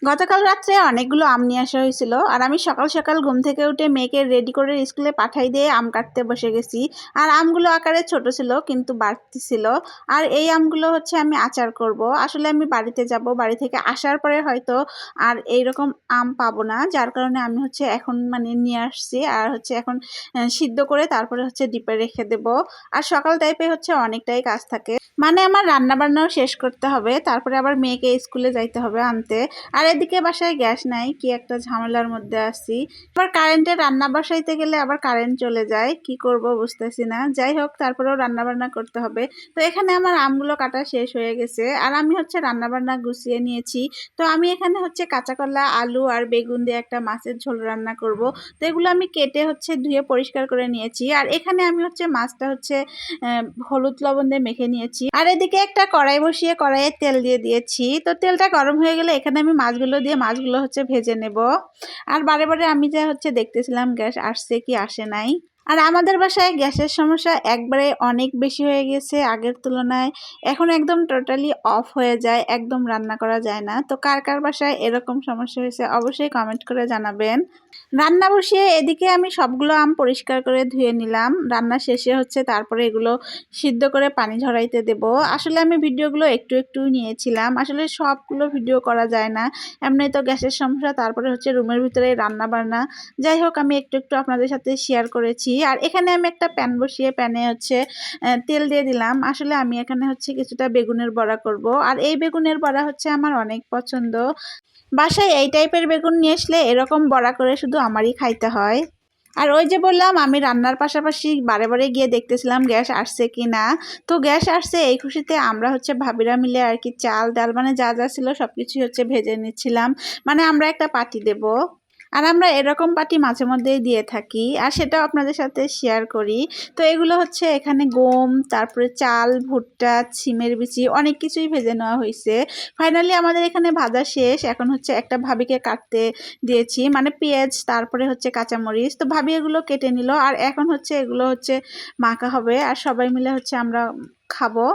গতকাল রাত্রে অনেকগুলো আম নিয়ে আসা হয়েছিল আর আমি সকাল সকাল ঘুম থেকে উঠে মেয়েকে রেডি করে স্কুলে পাঠাই দিয়ে আম কাটতে বসে গেছি। আর আমগুলো আকারে ছোট ছিল কিন্তু বাড়তি ছিল। আর এই আমগুলো হচ্ছে আমি আচার করব। আসলে আমি বাড়িতে যাব, বাড়ি থেকে আসার পরে হয়তো আর এইরকম আম পাবো না, যার কারণে আমি হচ্ছে এখন মানে নিয়ে আসছি। আর হচ্ছে এখন সিদ্ধ করে তারপরে হচ্ছে ডিপে রেখে দেব। আর সকাল টাইপে হচ্ছে অনেকটাই কাজ থাকে, মানে আমার রান্না বান্নাও শেষ করতে হবে, তারপরে আবার মেয়েকে স্কুলে যাইতে হবে আনতে। আর এদিকে বাসায় গ্যাস নাই, কি একটা ঝামেলার মধ্যে আছি। আবার কারেন্টে রান্না বসাইতে গেলে আবার কারেন্ট চলে যায়, কি করব বুঝতেছি না। যাই হোক, তারপরেও রান্না বান্না করতে হবে। তো এখানে আমার আমগুলো কাটা শেষ হয়ে গেছে আর আমি হচ্ছে রান্না বান্না গুছিয়ে নিয়েছি। তো আমি এখানে হচ্ছে কাঁচা কলা, আলু আর বেগুন দিয়ে একটা মাছের ঝোল রান্না করব। তো এগুলো আমি কেটে হচ্ছে ধুয়ে পরিষ্কার করে নিয়েছি। আর এখানে আমি হচ্ছে মাছটা হচ্ছে হলুদ লবণ দিয়ে মেখে নিয়েছি। আর এদিকে একটা কড়াই বসিয়ে কড়াইয়ে তেল দিয়ে দিয়েছি। তো তেলটা গরম হয়ে গেলে এখানে আমি মাছগুলো হচ্ছে ভেজে নেব। আর বারে বারে আমি যা হচ্ছে দেখতেছিলাম গ্যাস আসছে কি আসে নাই। আর আমাদের বাসায় গ্যাসের সমস্যা একবারে অনেক বেশি হয়ে গেছে আগের তুলনায়। এখন একদম টোটালি অফ হয়ে যায়, একদম রান্না করা যায় না। তো কার কার বাসায় এরকম সমস্যা হয়েছে অবশ্যই কমেন্ট করে জানাবেন। রান্না বসিয়ে এদিকে আমি সবগুলো আম পরিষ্কার করে ধুয়ে নিলাম। রান্না শেষে হচ্ছে তারপরে এগুলো সিদ্ধ করে পানি ঝরাইতে দেব। আসলে আমি ভিডিওগুলো একটু একটু নিয়েছিলাম, আসলে সবগুলো ভিডিও করা যায় না, এমনি তো গ্যাসের সমস্যা, তারপরে হচ্ছে রুমের ভিতরে রান্না বান্না। যাই হোক, আমি একটু একটু আপনাদের সাথে শেয়ার করেছি। আর এখানে আমি একটা প্যান বসিয়ে প্যানে হচ্ছে তেল দিয়ে দিলাম। আসলে আমি এখানে হচ্ছে কিছুটা বেগুনের বড়া করব। আর এই বেগুনের বড়া হচ্ছে আমার অনেক পছন্দ। বাসায় এই টাইপের বেগুন নিয়ে আসলে এরকম বড়া করে শুধু আমারই খাইতে হয়। আর ওই যে বললাম আমি রান্নার পাশাপাশি বারে বারে গিয়ে দেখতেছিলাম গ্যাস আসছে কি না। তো গ্যাস আসছে, এই খুশিতে আমরা হচ্ছে ভাবিরা মিলে আর কি চাল ডাল মানে যা যা ছিল সবকিছু হচ্ছে ভেজে নিচ্ছিলাম। মানে আমরা একটা পার্টি দেব। আর আমরা এরকম পার্টি মাঝে মধ্যেই দিয়ে থাকি, আর সেটাও আপনাদের সাথে শেয়ার করি। তো এগুলো হচ্ছে এখানে গম, তারপরে চাল, ভুট্টা, সিমের বিচি অনেক কিছুই ভেজে নেওয়া হয়েছে। ফাইনালি আমাদের এখানে ভাজা শেষ। এখন হচ্ছে একটা ভাবিকে কাটতে দিয়েছি, মানে পেঁয়াজ তারপরে হচ্ছে কাঁচামরিচ। তো ভাবি এগুলো কেটে নিল আর এখন হচ্ছে এগুলো হচ্ছে মাখা হবে আর সবাই মিলে হচ্ছে আমরা খাবো।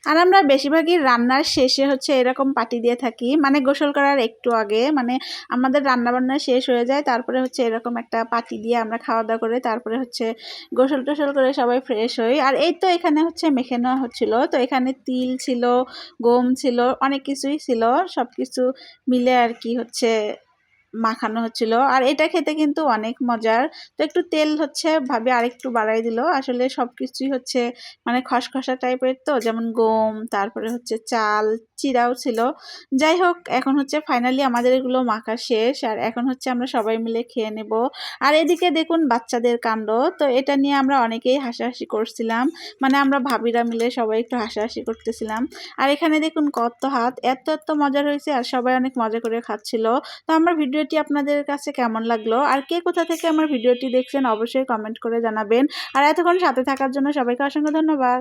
আর আমরা বেশিরভাগই রান্নার শেষে হচ্ছে এরকম পার্টি দিয়ে থাকি, মানে গোসল করার একটু আগে, মানে আমাদের রান্না বান্না শেষ হয়ে যায় তারপরে হচ্ছে এরকম একটা পার্টি দিয়ে আমরা খাওয়া দাওয়া করে তারপরে হচ্ছে গোসল টোসল করে সবাই ফ্রেশ হই। আর এই তো এখানে হচ্ছে মেখে নেওয়া হচ্ছিল। তো এখানে তিল ছিল, গম ছিল, অনেক কিছুই ছিল, সব কিছু মিলে আর কি হচ্ছে মাখানো হচ্ছিল। আর এটা খেতে কিন্তু অনেক মজার। তো একটু তেল হচ্ছে ভাবে আরেকটু বাড়াই দিল। আসলে সবকিছুই হচ্ছে মানে খসখসা টাইপের, তো যেমন গম, তারপরে হচ্ছে চাল, চিড়াও ছিল। যাই হোক, এখন হচ্ছে ফাইনালি আমাদের এগুলো মাখা শেষ আর এখন হচ্ছে আমরা সবাই মিলে খেয়ে নেব। আর এদিকে দেখুন বাচ্চাদের কাণ্ড। তো এটা নিয়ে আমরা অনেকেই হাসাহাসি করছিলাম, মানে আমরা ভাবিরা মিলে সবাই একটু হাসাহাসি করতেছিলাম। আর এখানে দেখুন কত হাত, এত এত মজার হয়েছে আর সবাই অনেক মজা করে খাচ্ছিল। তো আমার ভিডিওটি আপনাদের কাছে কেমন লাগলো আর কে কোথা থেকে আমার ভিডিওটি দেখছেন অবশ্যই কমেন্ট করে জানাবেন। আর এতক্ষণ সাথে থাকার জন্য সবাইকে অসংখ্য ধন্যবাদ।